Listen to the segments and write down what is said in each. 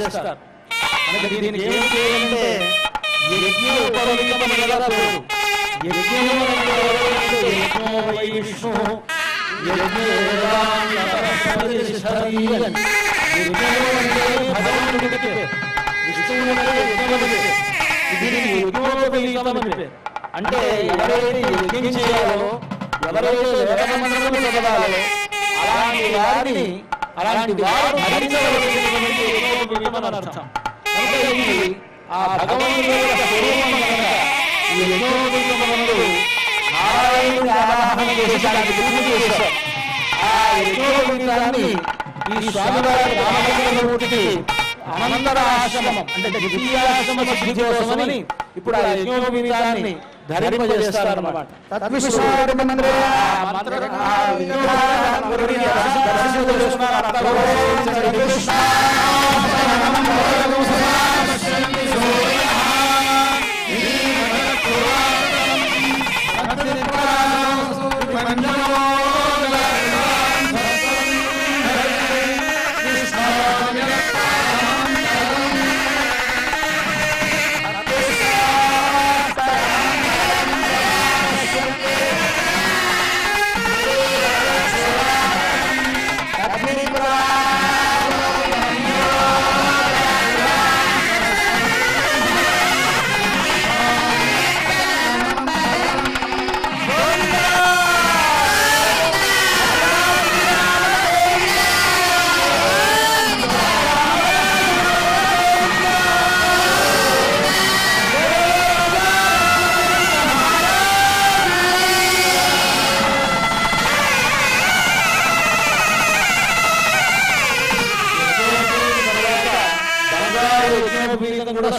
చేస్తారు. దీనికి ఏం చేయాలంటే యజ్ఞ ఉపవీతమని కదా పేరు. యజ్ఞము అంటే యజ్ఞో వై విష్ణు అంటే ఎవరైతే యజ్ఞం చేయాలో, ఎవరైతే వేదమంత్రములు చదవాలో అలాంటి వారిని, అలాంటి వారు ధరించవలసినటువంటి యజ్ఞోపవీతమని అర్థం. అంటే ఇది ఆ భగవంతుని యొక్క స్వరూపం కనుక ఈ యజ్ఞోపవీతమునందు నారాయణుని ఆవాహన చేసి దానికి పూజ చేశారు. ఆ యజ్ఞోపవీతాన్ని ఈ స్వామివారి రామచంద్రమూర్తికి అనంతర ఆశ్రమం అంటే ద్వితీయాశ్రమ సిద్ధి కోసమని ఇప్పుడు ఆ యజ్ఞోపవీతాన్ని ధరింపజేస్తారన్నమాట.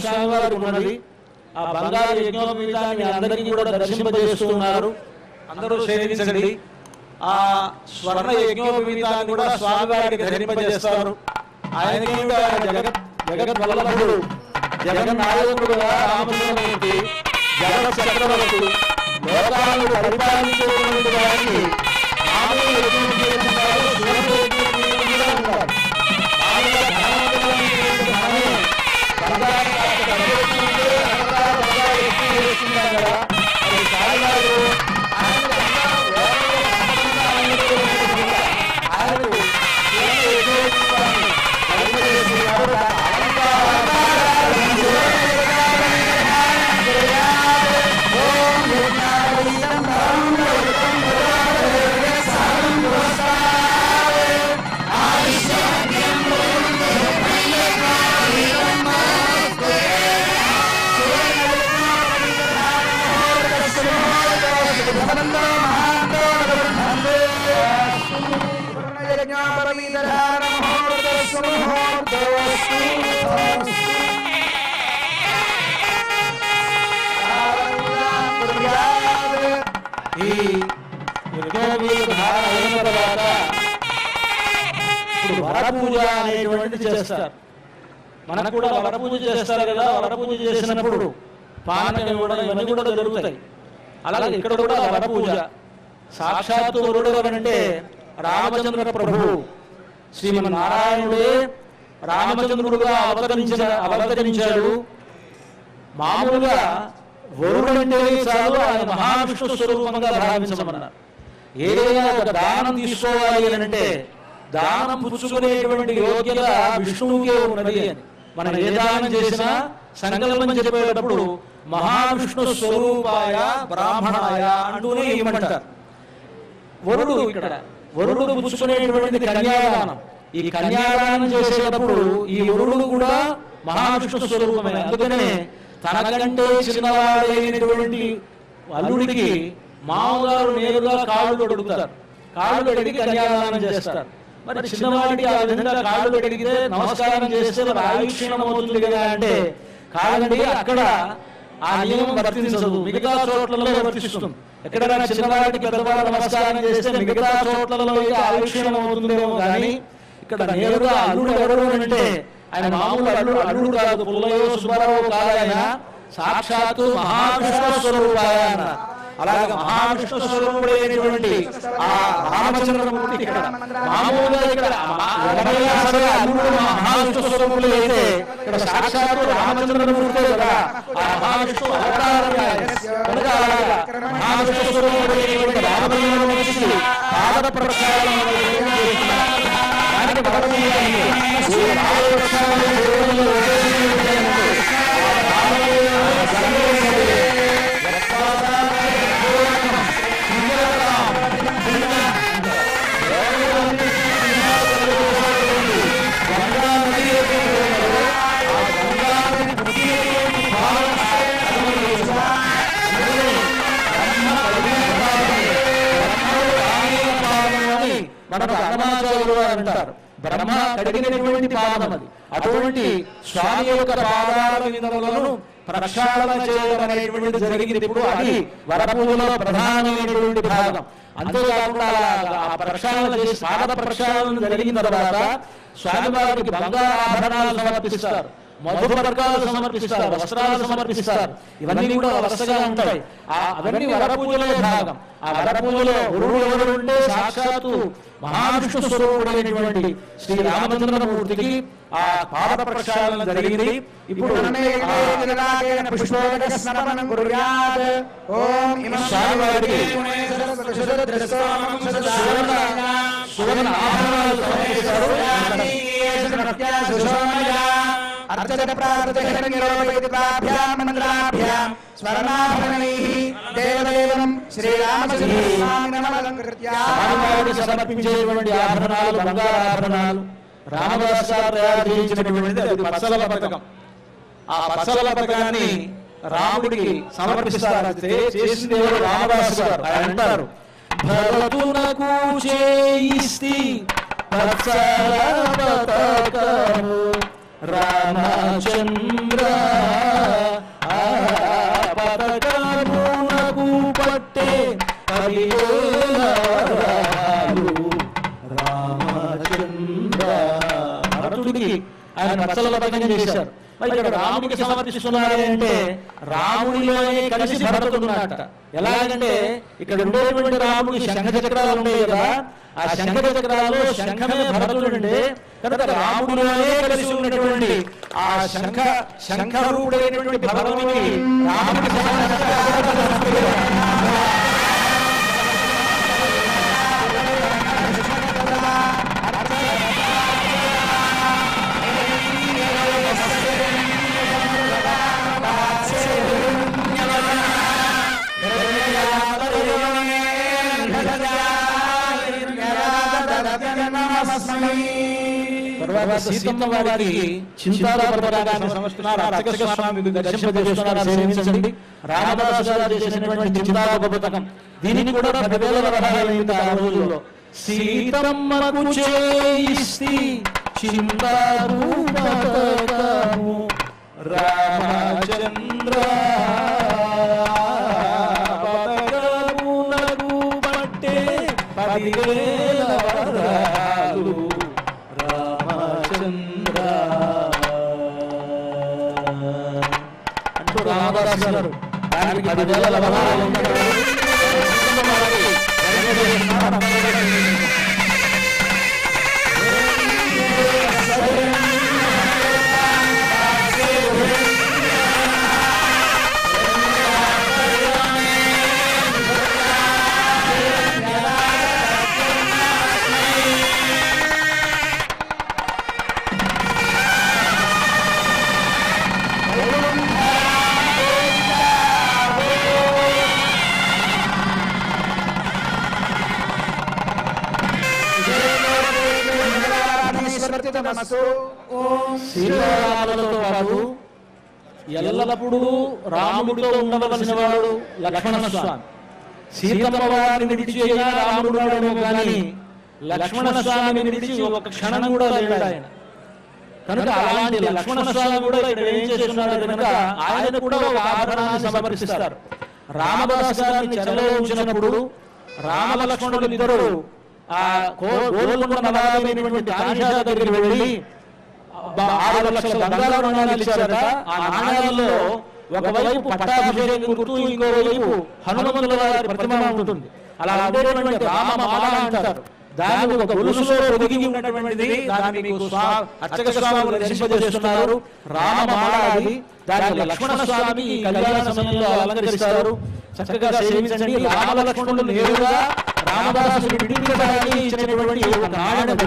స్వామివారికి ఉన్నది. ఆ బంగారు యజ్ఞోపవీతాన్ని అందరికీ కూడా దర్శింపజేస్తున్నారు. అందరూ సేవించండి. ఆ స్వర్ణ యజ్ఞోపవీతాన్ని కూడా స్వామివారికి ధరింపజేస్తారు. ఆయనకి జగత్ వల్లభుడు, జగన్నాయకుడుగా రామచంద్రమూర్తి, జగత్ చక్రవర్తి, లోకాలను పరిపాలించేటువంటి వారికి మామూలు యజ్ఞోపవీతాలు, స్వర్ణ యజ్ఞోపవీతాలు ఉంటారు. వరపూజ అనేటువంటిది చేస్తారు. మనకు కూడా వరపూజ చేస్తారు కదా. వరపూజ చేసినప్పుడు పానకం ఇవ్వడం ఇవన్నీ కూడా జరుగుతాయి. అలాగే ఇక్కడ కూడా వరపూజ. సాక్షాత్తు వరుడు అంటే రామచంద్ర ప్రభువు శ్రీమన్నారాయణుడే రామచంద్రుడుగా అవతరించాడు. మామూలుగా వరుడు అంటే చాలు ఆయన మహావిష్ణు స్వరూపంగా భావించమన్నారు. ఏదైనా ఒక దానం తీసుకోవాలి అని అంటే దానం పుచ్చుకునేటువంటి యోగ్యత విష్ణువుకే ఉన్నది అని మనం ఏ దానం చేసినా సంకల్పం చెప్పేటప్పుడు మహావిష్ణు స్వరూపాయ బ్రాహ్మణాయ అంటూనే ఇవ్వమంటారు. వరుడు ఇక్కడ వరుడు పుచ్చుకునేటువంటిది కన్యాదానం. ఈ కన్యాదానం చేసేటప్పుడు ఈ వరుడు కూడా మహావిష్ణు స్వరూపమే. అందుకనే తనకంటే చిన్నవాడైనటువంటి అల్లుడికి మామగారు నేరుగా కాళ్ళు కడుగుతారు. కాళ్ళు కడిగి కన్యాదానం చేస్తారు. మరి చిన్నవాడికి ఆ విధంగా కాళ్ళు కడిగితే నమస్కారం చేస్తే మరి ఆయుక్షీణం అవుతుంది కదా అంటే కాదండి, అక్కడ ఆ నియమం వర్తించదు, మిగతా చోట్లలో వర్తిస్తుంది. ఎక్కడైనా చిన్నవాడికి పెద్దవాడు నమస్కారం చేస్తే మిగతా చోట్లలో ఆయుక్షీణం అవుతుందేమో కానీ ఇక్కడ నేరుగా అల్లుడు ఎవరు అంటే ఆయన మామూలు అల్లుడు కాదు, పుల్లయ్య సుబ్బారావు కాదు, ఆయన సాక్షాత్తు మహావిష్ణు స్వరూపాయ అన్నారు. అలాగే మహావిష్ణు స్వరూపుడైనటువంటి ఆ రామచంద్రమూర్తి ఇక్కడ మామూలుగా ఇక్కడ మహావిష్ణు స్వరూపుడు అయితే ఇక్కడ సాక్షాత్తు రామచంద్రమూర్తే కదా ఆ మహావిష్ణు అవతారంగా కనుక మహావిష్ణు స్వరూపుడైనటువంటి రామచంద్రమూర్తికి పాద ప్రక్షాళన మనకు అన్నమాచార్యులు అంటారు. బ్రహ్మ కడిగినటువంటి పాదం అది. అటువంటి స్వామి యొక్క పాదాల విందములను ప్రక్షాళన చేయడం అనేటువంటిది జరిగింది. ఇప్పుడు అది వరపూజలో ప్రధానమైనటువంటి భాగం. అంతేకాకుండా ఆ ప్రక్షాళన చేసి పాద ప్రక్షాళన జరిగిన తర్వాత స్వామివారికి బంగారాభరణాలు సమర్పిస్తారు, మధుపర్కాలు సమర్పిస్తారు, వస్త్రాలు సమర్పిస్తారు. ఇవన్నీ కూడా వరుసగా ఉంటాయి. అవన్నీ వరపూజలో భాగం. ఆ వరపూజలో గురువు ఎవరు ఉంటే సాక్షాత్తు మహావిష్ణు స్వరూపుడైనటువంటి శ్రీ రామచంద్రమూర్తికి ఆ పాద ప్రక్షాళన జరిగింది. ఇప్పుడు సువర్ణ ఆభరణాలు సమర్పిస్తారు. సమర్పించేటువంటి ఆభరణాలు బంగారాభరణాలు రామదాస్ గారు తయారు చేయించినటువంటిది. అది పచ్చల పథకం. ఆ పచ్చల పథకాన్ని రాముడికి సమర్పిస్తారు. చేసింది ఎవరు? రామదాస్ గారు. ఆయన అంటారు, భరతునకు చేయిస్తి పచ్చల పథకము రామచంద్ర పథకమునకు పట్టే 10,000 రామచంద్ర. భరతుడికి ఆయన పచ్చల పథకం చేశారు. ఇక్కడ రాముడికి సమర్పిస్తున్నారు అంటే రాముడిలోనే కలిసి భరతుడున్నట. ఎలాగంటే ఇక్కడ ఉండేటువంటి రాముడి శంఖ చక్రాలు ఉంటాయి కదా, ఆ శంఖ చక్రాలు శంఖమే భరతుడుండే కనుక రాముడిలోనే కలిసి ఉన్నటువంటి ఆ శంఖరూపుడైనటువంటి భరతుడికి రాముడికి తర్వాత సీతమ్మ వారికి చింతాల పర్వతాన్ని సమర్పిస్తున్నారు. అర్చక స్వామికి దర్శింపజేస్తున్నారు. సేవించండి. రామదాసు గారు చేసినటువంటి చింతాల పర్వతం దీనిని కూడా 10,000 వరహాలైంది ఆ రోజుల్లో. సీతమ్మకు చేయిస్తి చింతారు పథకము రామచంద్ర పథకమునకు పట్టే 10,000 వరహాలు రామచంద్ర అంటూ రామదాసు గారు దానికి 10,000 వరహాలు శ్రీరాములతో పాటు ఎల్లప్పుడూ రాముడితో ఉండవలసిన వాడు లక్ష్మణ స్వామి. సీతమ్మ వారిని విడిచి అయినా రాముడు ఉన్నాడేమో కానీ లక్ష్మణ స్వామిని విడిచి ఒక క్షణం కూడా లేడు ఆయన. కనుక అలాంటి లక్ష్మణ స్వామి కూడా ఇక్కడ ఏం చేస్తున్నాడు కనుక ఆయన కూడా ఒక ఆభరణాన్ని సమర్పిస్తారు. రామదాసు గారిని చెరలో ఉంచినప్పుడు రామ లక్ష్మణులు ఇద్దరు ఆ గోల్కొండ నవాబైనటువంటి కానిషా దగ్గరికి వెళ్ళి 6 లక్షల బంగారు నాణాలు ఇచ్చారట. ఆ నాణాలలో ఒకవైపు పట్టాభిషేకం గుర్తు, ఇంకోవైపు హనుమంతుల వారి ప్రతిమ ఉంటుంది. అలా ఉండేటువంటి రామమాల అంటారు. దాని ఒక గొలుసులో పొదిగి ఉన్నటువంటిది. దాన్ని మీకు అర్చక స్వాములు దర్శింపజేస్తున్నారు. రామమాల అది. దాన్ని లక్ష్మణ స్వామికి ఈ కళ్యాణ సమయంలో అలంకరిస్తారు. చక్కగా సేవించండి. రామలక్ష్మణులు నేరుగా రామదాసుని విడిపించడానికి ఇచ్చినటువంటి ఒక నాణ్యత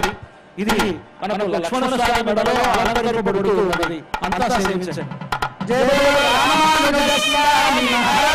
ఇది. మనకు లక్ష్మణ స్వామి మెడలో అలంకరింపబడుతూ ఉన్నది. అంతా సేవించండి. జయ రామానుజ స్వామి.